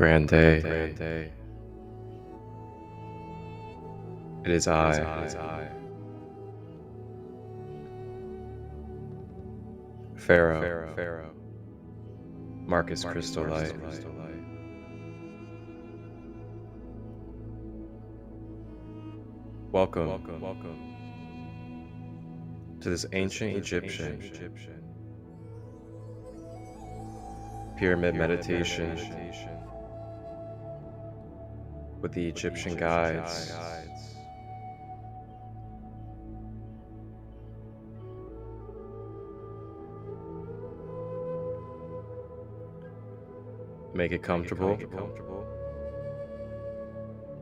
grand day. It is I, Pharaoh, Marcus Christolight. Welcome to this ancient Egyptian pyramid meditation with the Egyptian guides. Make it comfortable,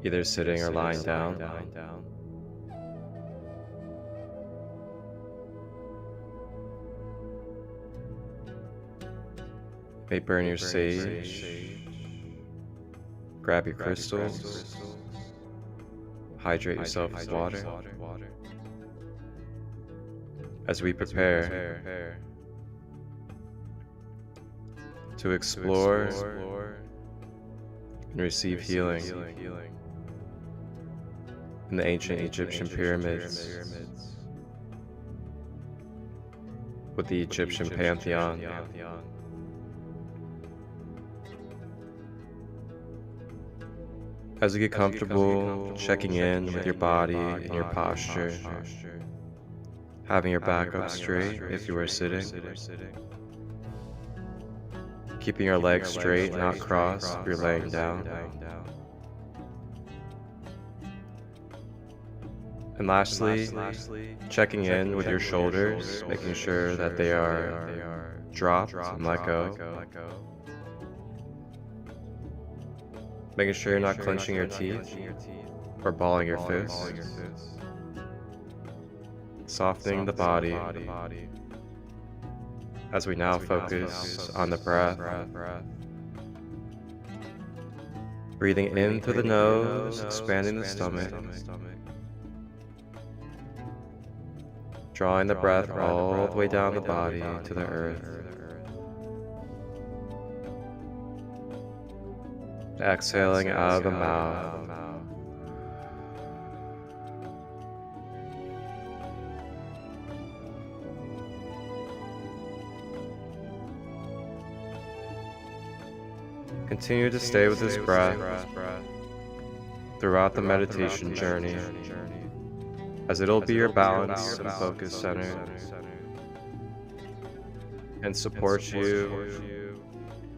either sitting or lying down. May burn your sage, grab your crystals, hydrate yourself with water. As we prepare to explore and receive healing in the ancient Egyptian pyramids with the Egyptian pantheon. As you get comfortable, checking in with your body and your posture, having your back up straight if you are sitting, keeping your legs straight, not crossed if you're laying down. And lastly, checking in with your shoulders, making sure that they are dropped and let go. Making sure you're not clenching your teeth or balling your fists. Softening the body as we now focus on the breath. Breathing in through the nose, expanding the stomach. Drawing the breath all the way down the body to the earth. Exhaling out of the mouth. Continue to stay with this breath throughout the meditation journey, as it'll be your balance and focus center and support you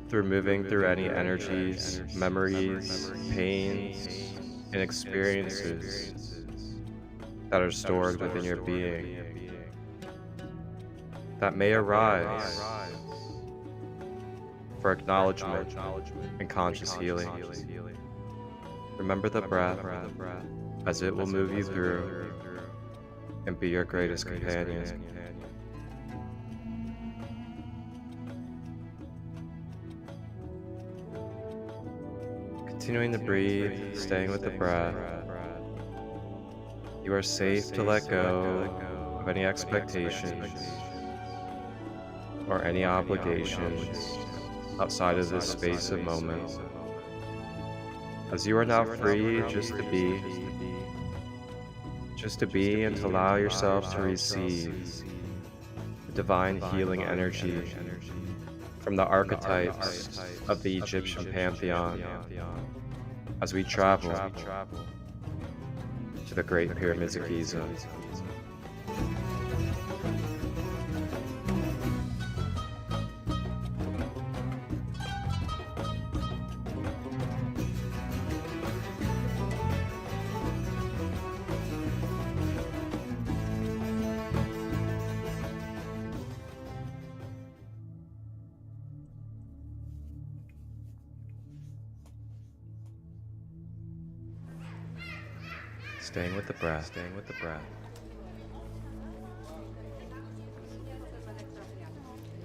through moving through any energies, memories, pains, and experiences that are stored within your being that may arise for acknowledgement and conscious healing. Remember the breath as it will move you through and be your greatest companion. Continuing to breathe, staying with the breath. You are safe to let go of any expectations or any obligations outside of this space of moment, as you are now free just to be and to allow yourself to receive the divine healing energy from the archetypes of the Egyptian pantheon as we travel to the Great Pyramids of Giza. Staying with the breath.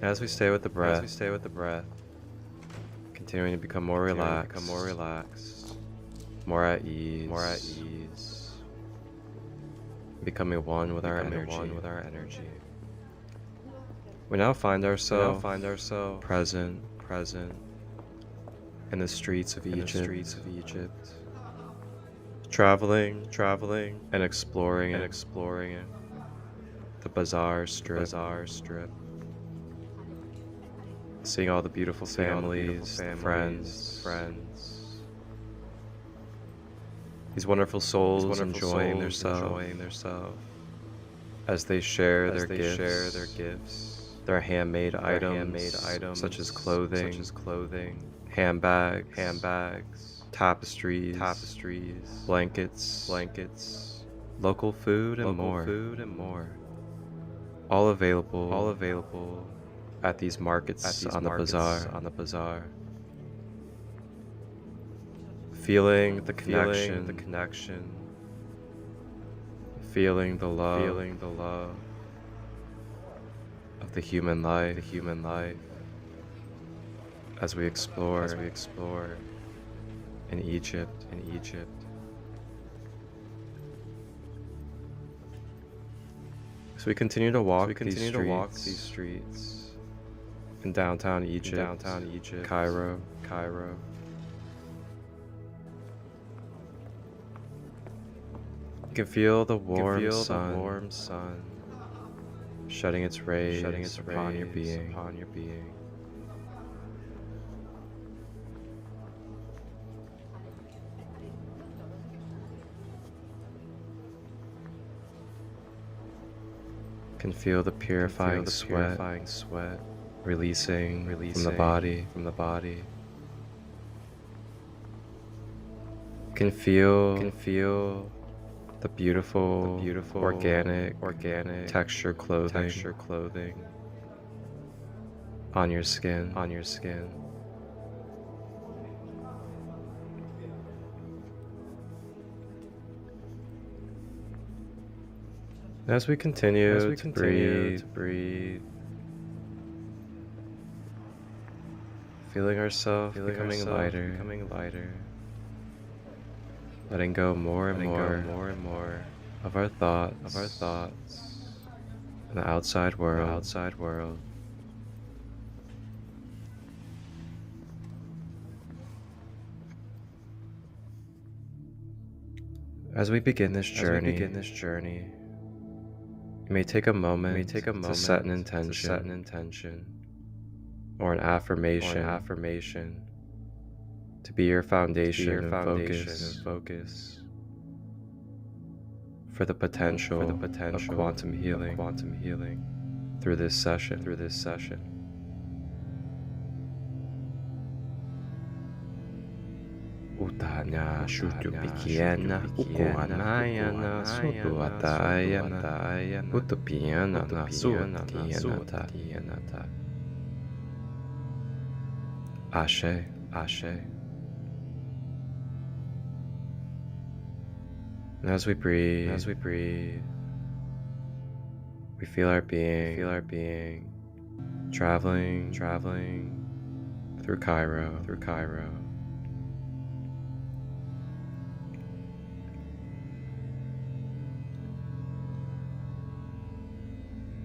As we stay with the breath, continuing to become more relaxed, more at ease, becoming one with our energy. We now find ourselves present in the streets of Egypt, traveling and exploring it, the bazaar strip, seeing all the beautiful families, friends, these wonderful souls enjoying themselves as they share their gifts, their handmade items such as clothing, handbags, tapestries, blankets, local food and more, all available at these markets on the bazaar. Feeling the connection, feeling the love of the human life as we explore in Egypt. So we continue to walk these streets in downtown Egypt, Cairo. You can feel the warm sun shedding its rays upon your being. You can feel the purifying sweat releasing from the body. You can feel the beautiful organic texture clothing on your skin. As we continue to breathe, feeling ourselves becoming lighter, letting go more and more of our thoughts and the outside world. As we begin this journey, you may take a moment to set an intention or an affirmation to be your foundation and focus for the potential of quantum healing through this session. Utanya shutu pikiana ukuanayana sutu atayana utupiana na suatianata. Ashe. And as we breathe, we feel our being traveling through Cairo.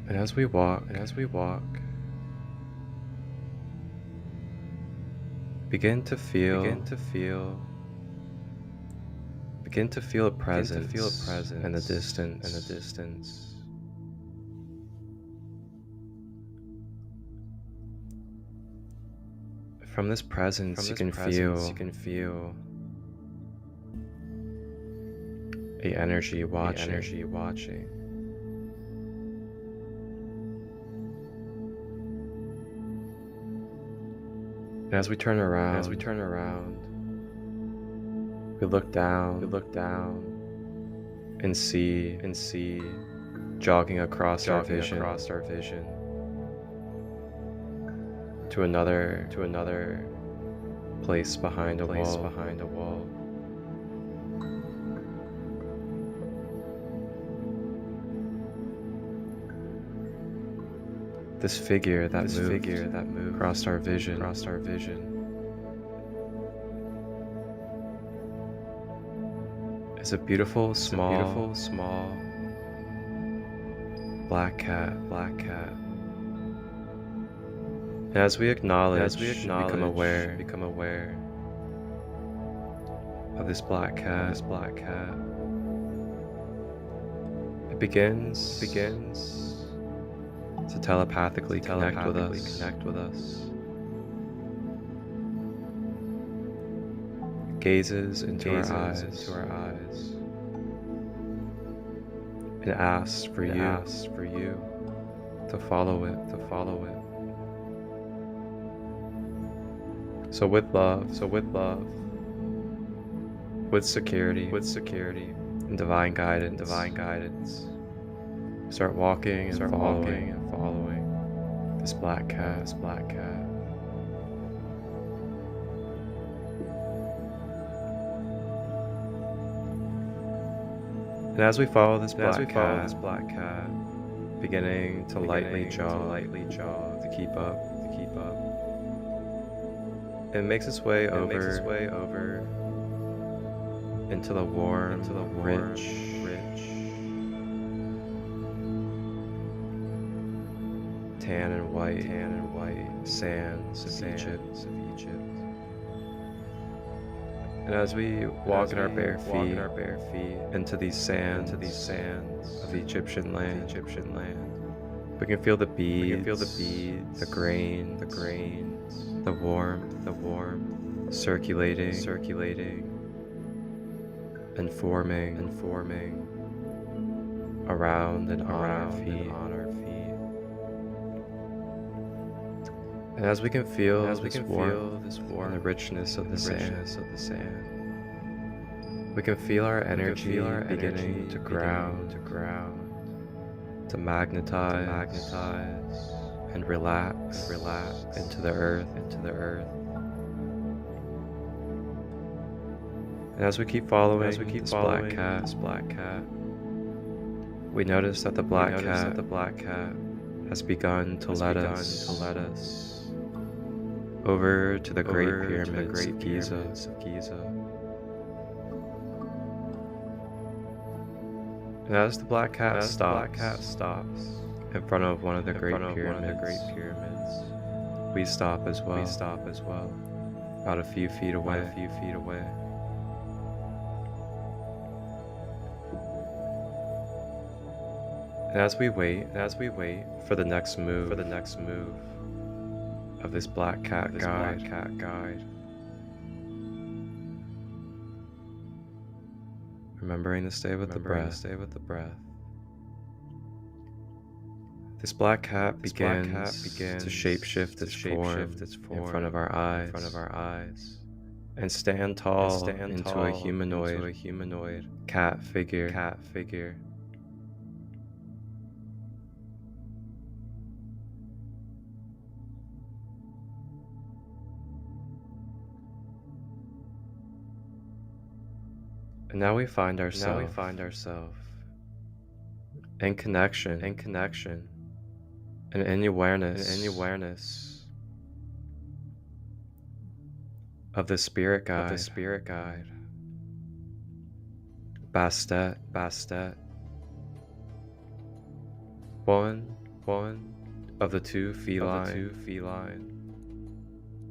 And as we walk, begin to feel a presence in the distance. From this presence, you can feel a energy watching. And as we turn around, we look down and see jogging across our vision to another place behind a wall. This figure that moved across our vision is a beautiful small black cat. And as we acknowledge, become aware of this black cat. It begins to telepathically connect with us. It gazes into our eyes and asks for you to follow it. So with love, with security, and divine guidance, start walking and following this black cat. And as we follow this black cat, beginning to lightly jog to keep up, it makes its way over into the warm, rich, tan and white sands of Egypt. And as we walk in our bare feet into these sands of Egyptian land, we can feel the beads, the grain, the warmth, circulating and forming around and on our feet. And as we can feel this warmth and the richness of the sand, we can feel our energy beginning to ground, to magnetize and relax into the earth. And as we keep following this black cat, we notice that the black cat has begun to lead us over to the Great Pyramids of Giza. And as the black cat stops in front of one of the Great Pyramids, we stop as well, about a few feet away. And as we wait for the next move of this black cat guide, remembering to stay with the breath. This black cat begins to shapeshift its form in front of our eyes and stand tall into a humanoid cat figure. And now we find ourselves in connection and in awareness of the spirit guide, Bastet, one of the two feline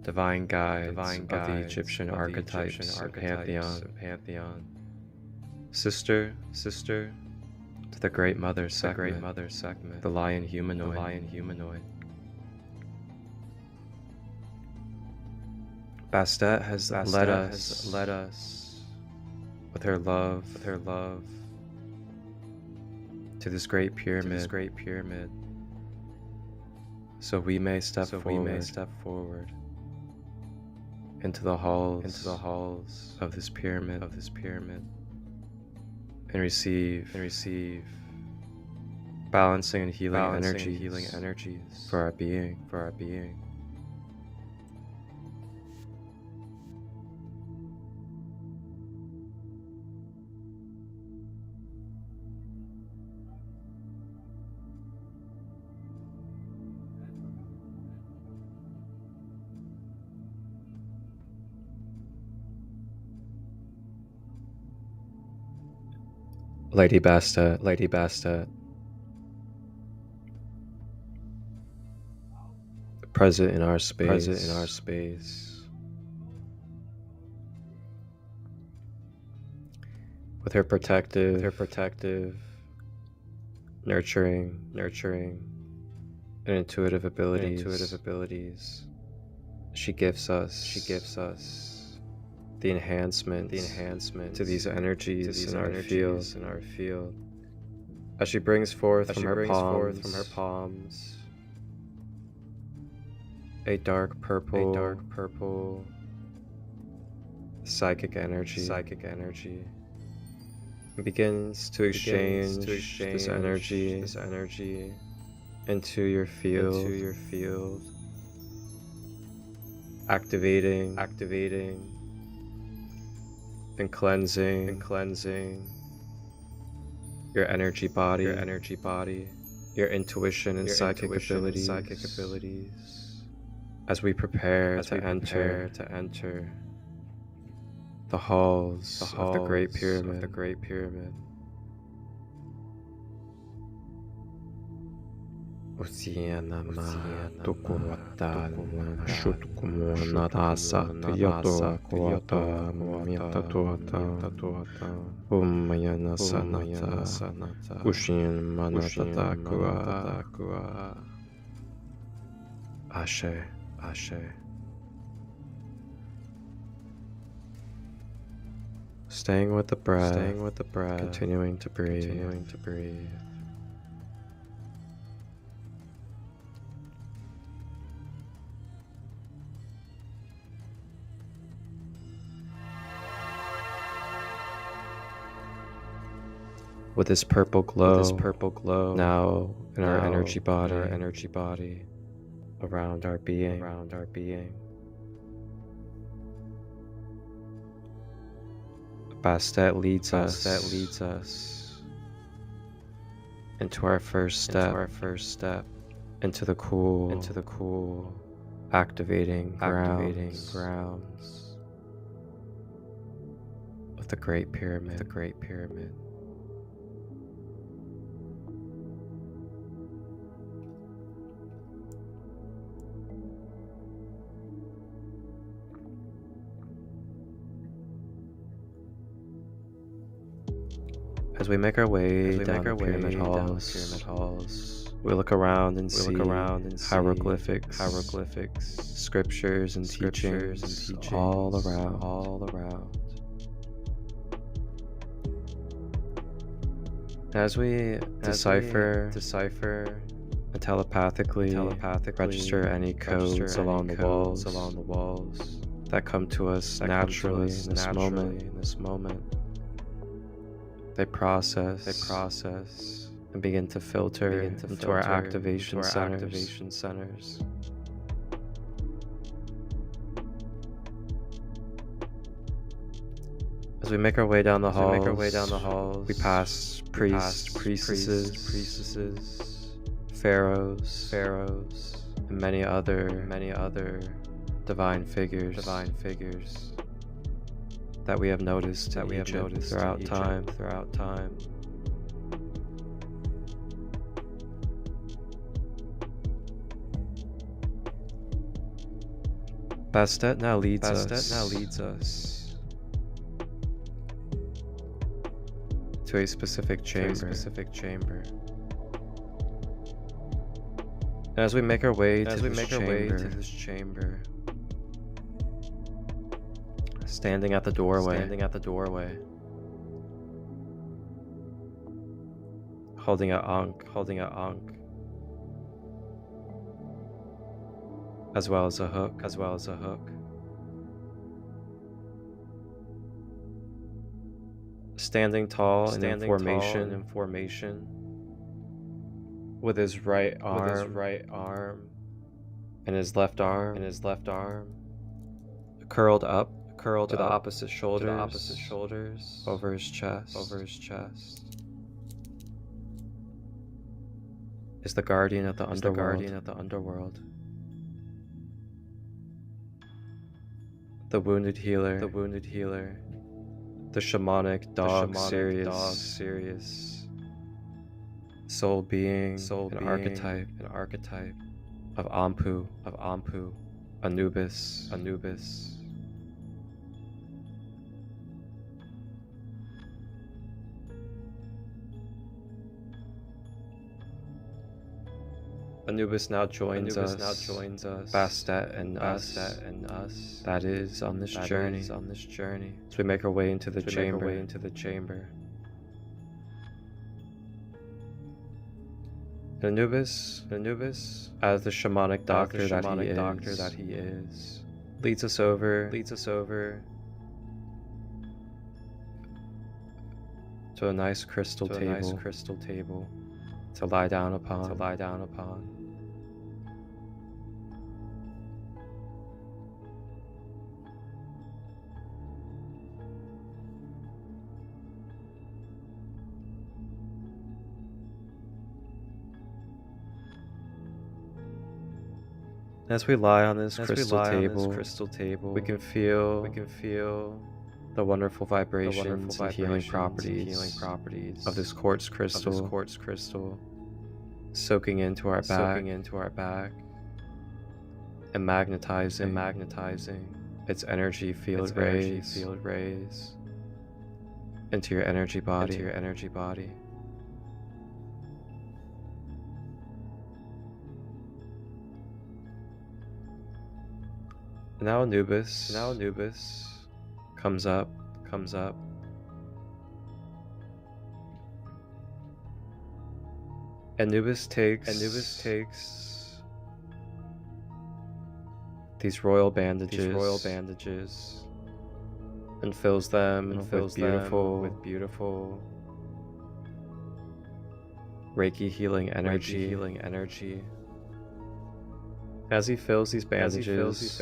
divine guides of the Egyptian archetypes of pantheon. Sister to the Great Mother Sekhmet, the lion humanoid. Bastet has led us with her love to this great pyramid, so we may step forward into the halls of this pyramid and receive balancing and healing energies for our being. Lady Bastet, present in our space, with her protective, nurturing, and intuitive abilities. She gives us the enhancement to these energies in our field. As she brings forth from her palms a dark purple psychic energy, and begins to exchange this energy into your field, activating and cleansing your energy body, your intuition and psychic abilities, as we prepare to enter the halls of the Great Pyramid. Ashe. Staying with the breath, continuing to breathe. With this purple glow now in our energy body, around our being. Bastet leads us into our first step into the cool, activating grounds of the Great Pyramid. As we make our way down the pyramid halls, we look around and see hieroglyphics, scriptures and teachings all around. As we decipher and telepathically register any codes along the walls that come to us naturally in this moment, they process and begin to filter into our activation centers. As we make our way down the halls, we pass priests, priestesses, pharaohs, and many other divine figures that we have noticed throughout time. Bastet now leads us to a specific chamber. And as we make our way to this chamber, standing at the doorway, holding a ankh, as well as a hook. Standing tall and in formation, with his right arm and his left arm curled up to the opposite shoulders, over his chest, is the guardian of the underworld. The wounded healer, the shamanic dog, Sirius, soul being, an archetype of Ampu, Anubis. Anubis now joins us, Bastet and us, that is on this journey, as we make our way into the chamber. Anubis, as the shamanic doctor that he is, leads us over to a nice crystal table to lie down upon. As we lie on this crystal table, we can feel the wonderful vibrations and healing properties of this quartz crystal soaking into our back and magnetizing its energy field rays into your energy body. Now Anubis comes up. Anubis takes these royal bandages and fills them with beautiful Reiki healing energy. As he fills these bandages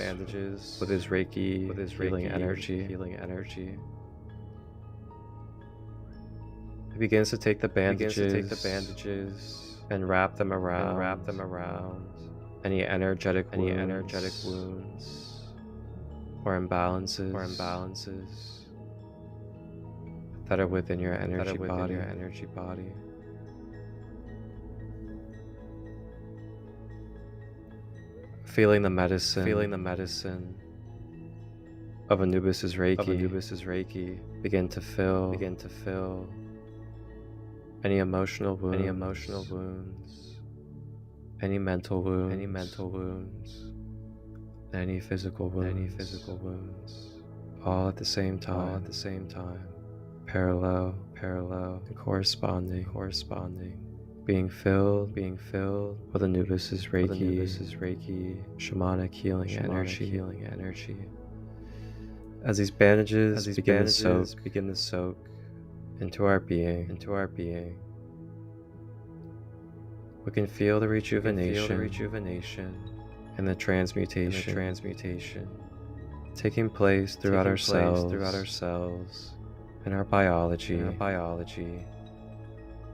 with his Reiki healing energy, he begins to take the bandages and wrap them around any energetic wounds or imbalances that are within your energy body. Feeling the medicine of Anubis's Reiki begin to fill any emotional wounds, any mental wounds, any physical wounds, all at the same time, parallel and corresponding. Being filled with Anubis's Reiki, shamanic healing energy. As these bandages begin to soak into our being, we can feel the rejuvenation and the transmutation taking place throughout ourselves, in our biology,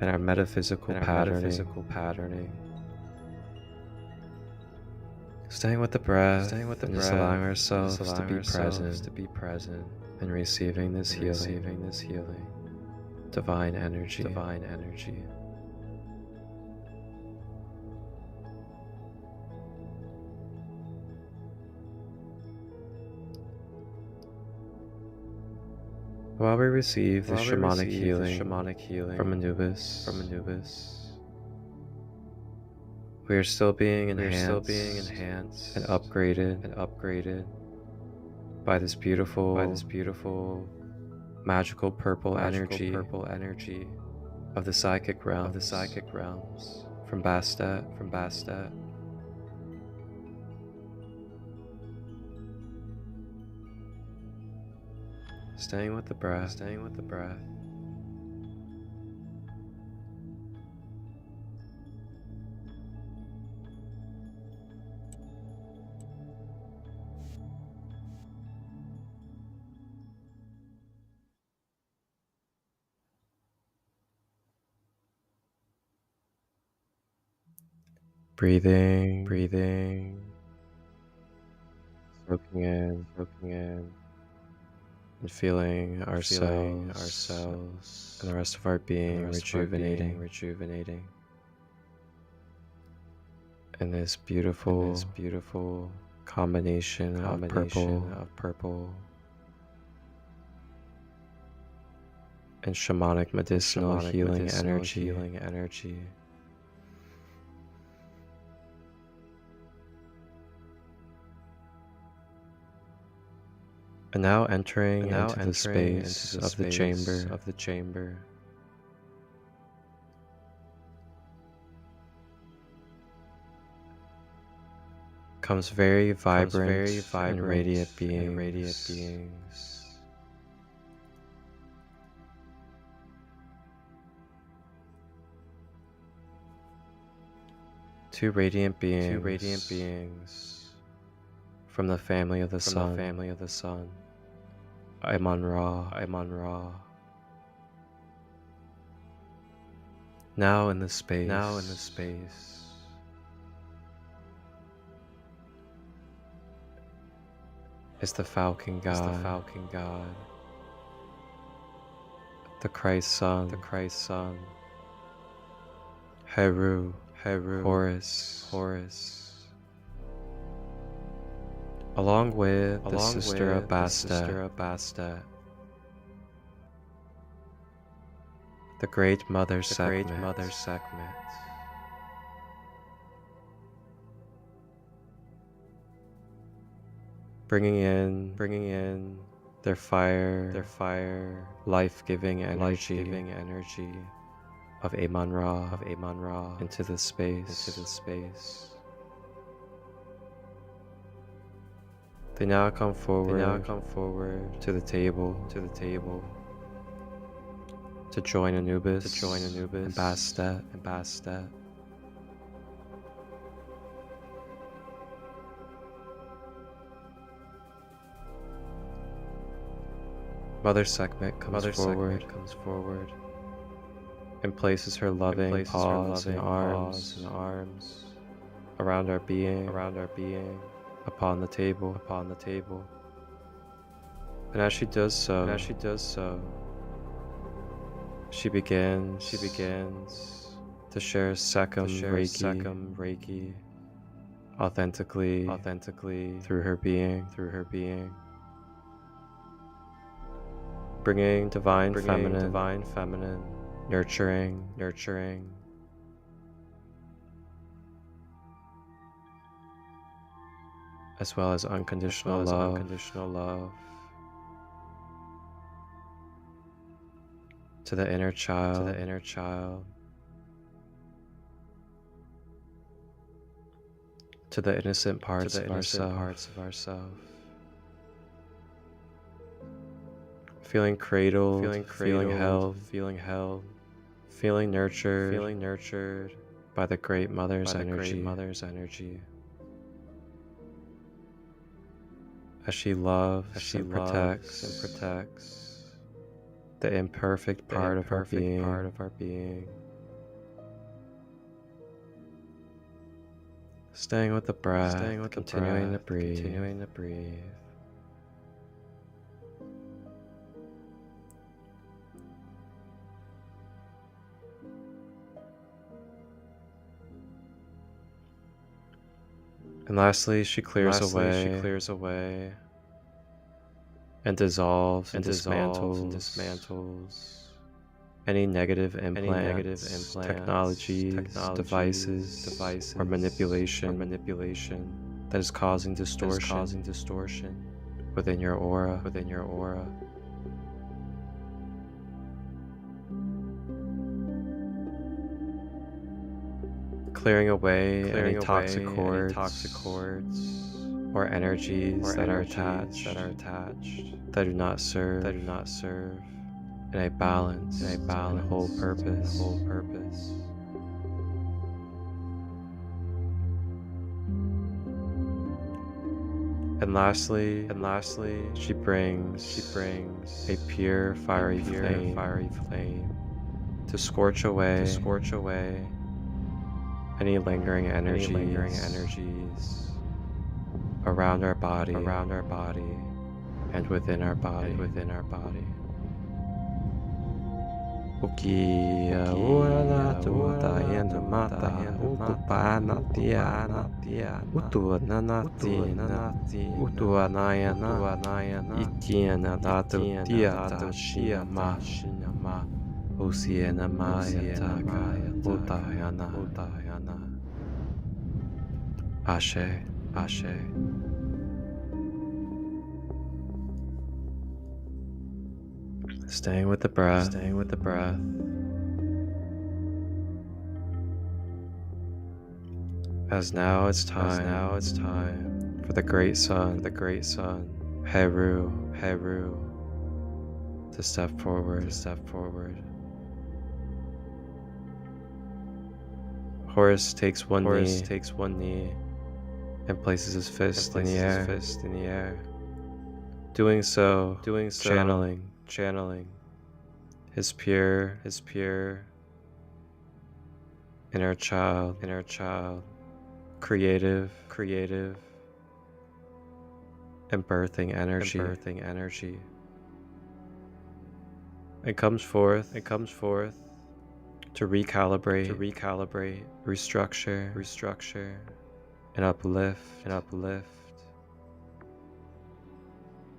and our metaphysical patterning. Staying with the breath, and just allowing ourselves to be present and receiving this healing, divine energy. While we receive the shamanic healing from Anubis, we are still being enhanced and upgraded by this beautiful magical purple energy of the psychic realms from Bastet. Staying with the breath. Breathing, soaking in, and feeling ourselves and the rest of our being rejuvenating. And this beautiful combination of purple and shamanic medicinal healing energy. And now entering into the space of the chamber. Comes very vibrant and radiant beings. Two radiant beings from the family of the sun. Amon Ra. Now in the space. Is the falcon god, the Christ son, Heru, Horus, along with the sister of Bastet, the great mother Sekhmet, bringing in their fire, life-giving energy of Amon Ra into the space. They now come forward to the table to join Anubis and Bastet. Mother Sekhmet comes forward and places her loving paws and arms around our being upon the table. And as she does so, she begins to share Sekhem Reiki authentically through her being. Bringing divine feminine, nurturing, as well as unconditional love to the inner child, to the innocent parts of ourselves. Feeling cradled, feeling held, feeling nurtured by the great mother's energy. As she loves and protects the imperfect part of our being. Staying with the breath, continuing to breathe. And lastly, she clears away and dissolves and dismantles any negative implants, technologies, devices, or manipulation that is causing distortion within your aura. Clearing away any toxic cords or energies that are attached that do not serve in a balance and whole purpose. And lastly, she brings a pure fiery flame to scorch away any lingering energies around our body and within our body. Ukia ora tuta yena mata utupana tiana utuana nayana ikiana datu tiata shiyama usiena maya utayana Ashe. Staying with the breath, as now it's time for the great sun, Heru, to step forward, Horus takes one knee and places his fist in the air. Doing so, channeling his pure inner child, creative and birthing energy. It comes forth to recalibrate, restructure, and uplift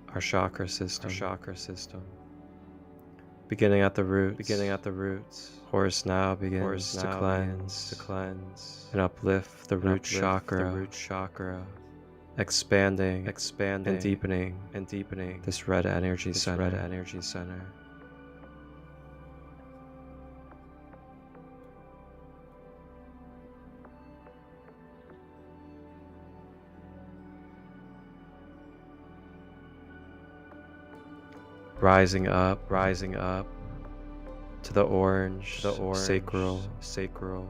our chakra system. Beginning at the roots, Horus now begins to cleanse and uplift the root chakra, expanding and deepening this red energy center. Rising up to the orange, sacral.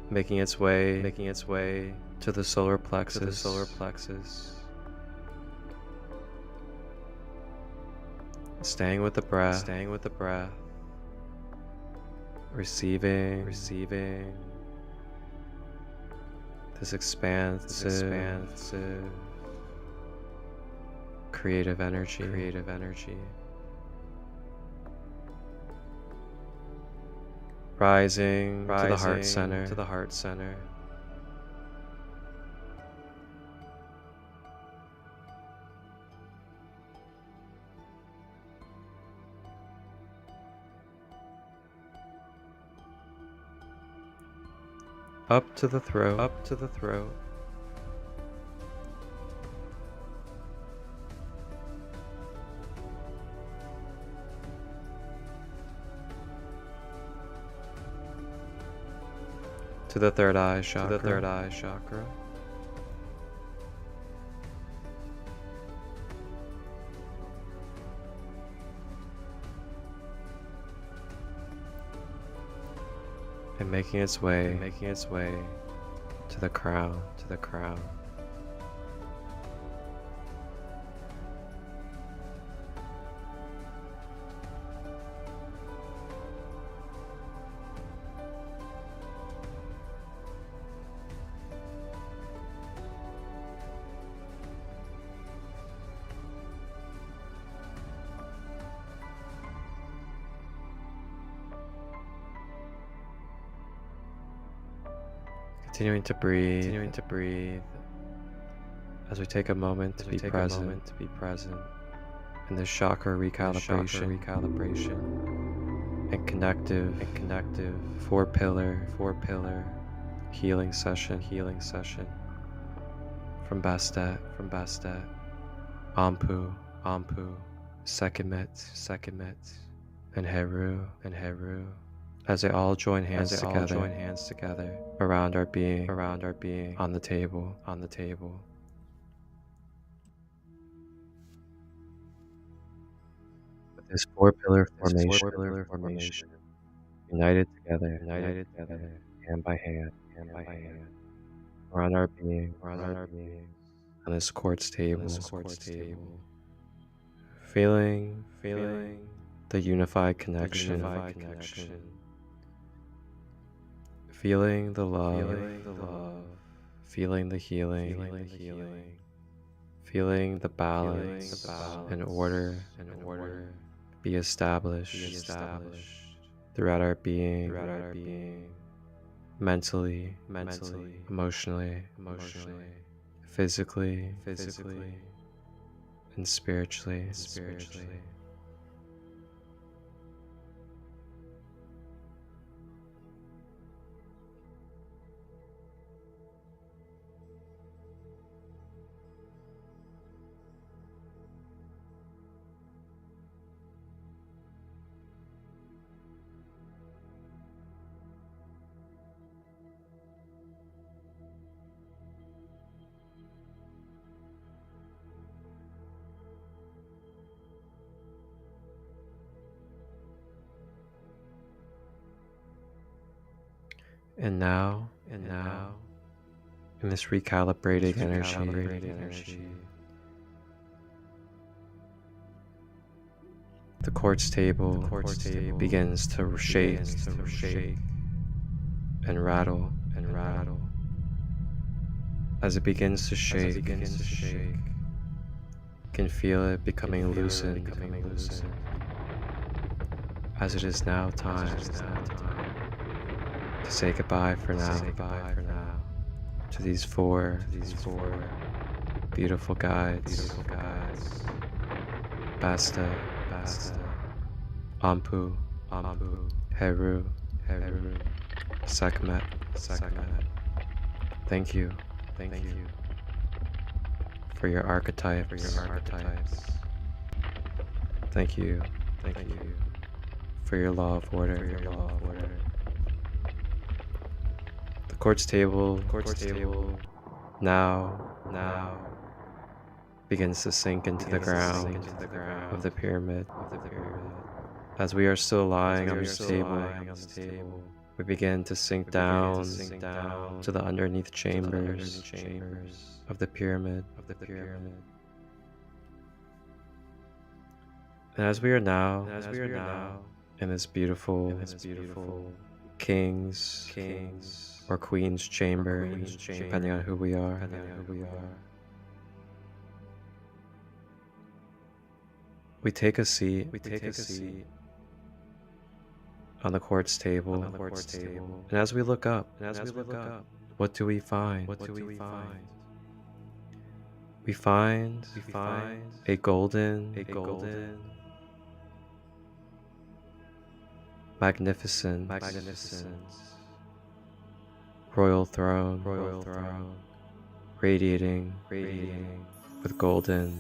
Making its way to the solar plexus. Staying with the breath, receiving this expansive creative energy. Rising to the heart center. Up to the throat. To the third eye chakra. And making its way to the crown. Continuing to breathe as we take a moment to be present in this chakra recalibration and connective four pillar healing session from Bastet, Ampu, Sekhmet, and Heru, as they all join hands together around our being on the table. With this four pillar formation, united together, hand by hand, around our being on this quartz table, feeling the unified connection, feeling the love, feeling the healing, feeling the balance and order be established throughout our being, mentally, emotionally, physically, and spiritually. And now, in this recalibrating energy, the quartz table begins to shake and rattle. As it begins to shake, you can feel it becoming loosened, as it is now time to say goodbye for now to these four beautiful guides: Basta, Ampu, Heru, Sekhmet. Thank you for your archetypes. Thank you for your law of order. The quartz table now begins to sink into the ground of the pyramid. As we are still lying on this table, we begin to sink down to the underneath chambers of the pyramid. And as we are now in this beautiful king's or queen's chamber, depending on who we are, we take a seat on the quartz table, and as we look up, what do we find? We find a golden, magnificent royal throne, radiating with golden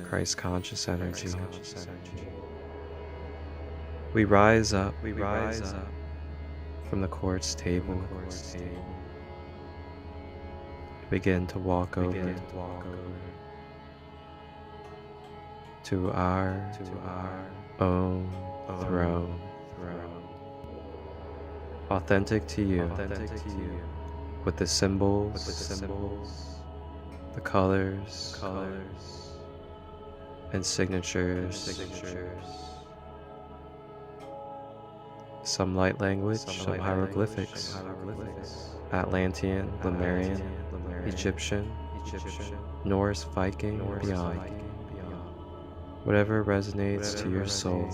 Christ conscious energy. We rise up from the quartz table, begin to walk over to our own throne, authentic to you, with the symbols, the colors, and signatures. Some light language, some hieroglyphics, Atlantean, Lemurian, Egyptian, Norse, Viking, or beyond. Whatever resonates to your soul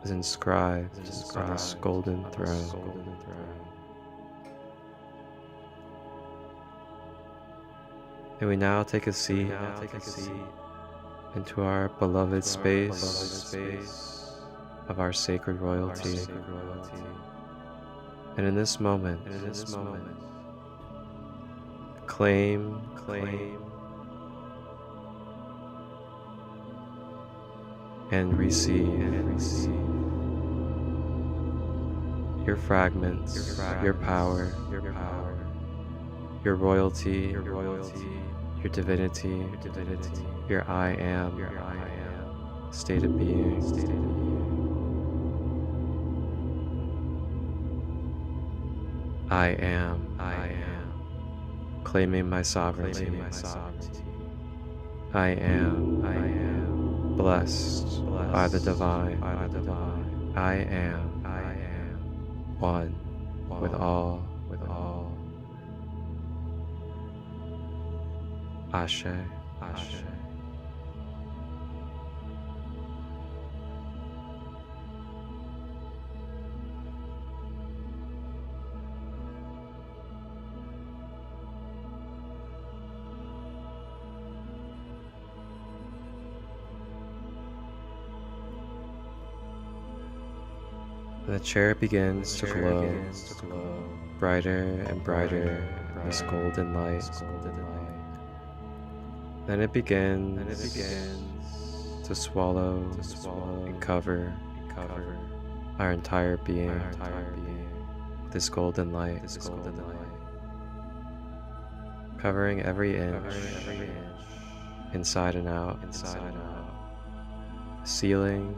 is inscribed on this golden throne. And we now take a seat into our beloved space of our sacred royalty. And in this moment, claim and receive your fragments, your power, your royalty, your divinity, your I am state of being. I am, claiming my sovereignty. I am, blessed by the divine. I am, one with all. Ashe. The chair begins to glow brighter and brighter in this golden light. Then it begins to swallow and cover our entire being with this golden light, covering every inch, inside and out, sealing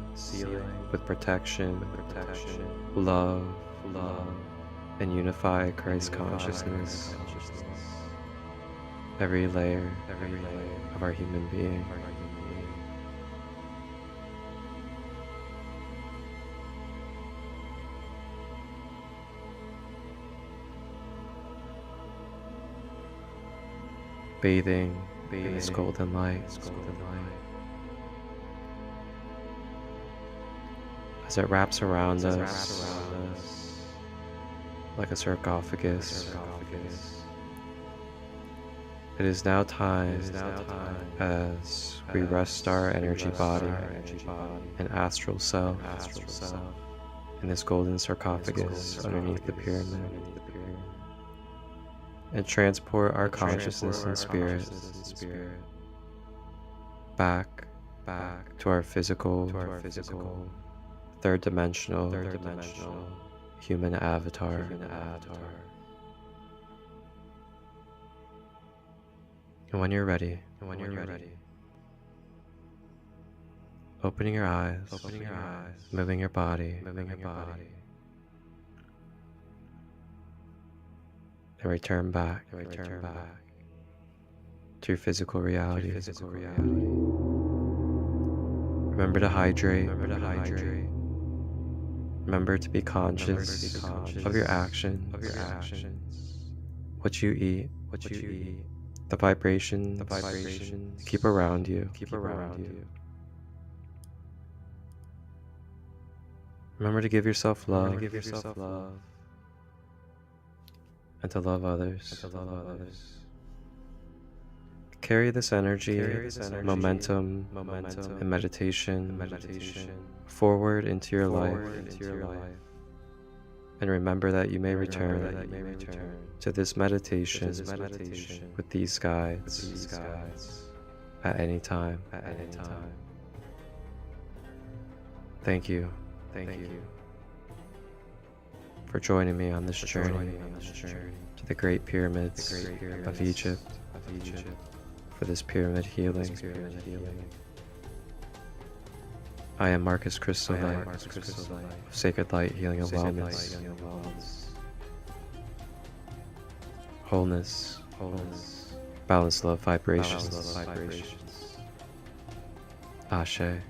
with protection, love, and unify Christ consciousness, every layer of our human being. Bathing in this golden light, as it wraps around us like a sarcophagus. It is now time as we rest our energy body and astral self in this golden sarcophagus underneath the pyramid, and transport our consciousness and spirit back to our physical, third dimensional human avatar. And when you're ready, opening your eyes, moving your body, and return back to your physical reality. Remember to hydrate. Remember to be conscious of your actions, what you eat, the vibrations keep around you. Remember to give yourself love and to love others. Carry this energy, momentum, and meditation forward into your life. And remember that you may return to this meditation with these guides at any time. Thank you for joining me on this journey to the Great Pyramids of Egypt for this pyramid healing. I am Marcus Christolight of Sacred Light Healing and Wellness. Wholeness, balanced love vibrations. Ashe.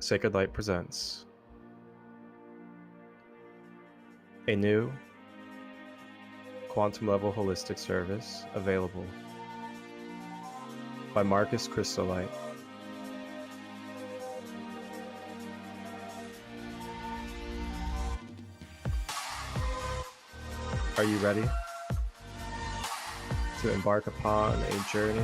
Sacred Light presents a new quantum level holistic service available by Christolight. Are you ready to embark upon a journey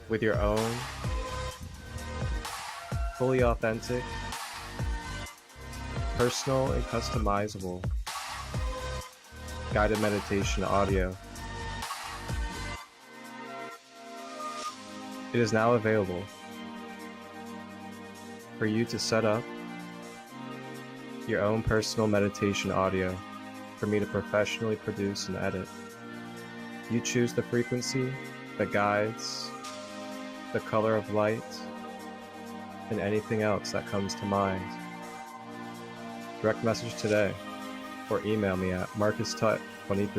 with your own fully authentic, personal and customizable guided meditation audio? It is now available for you to set up your own personal meditation audio for me to professionally produce and edit. You choose the frequency, the guides, the color of light, and anything else that comes to mind. Direct message today or email me at marcustut23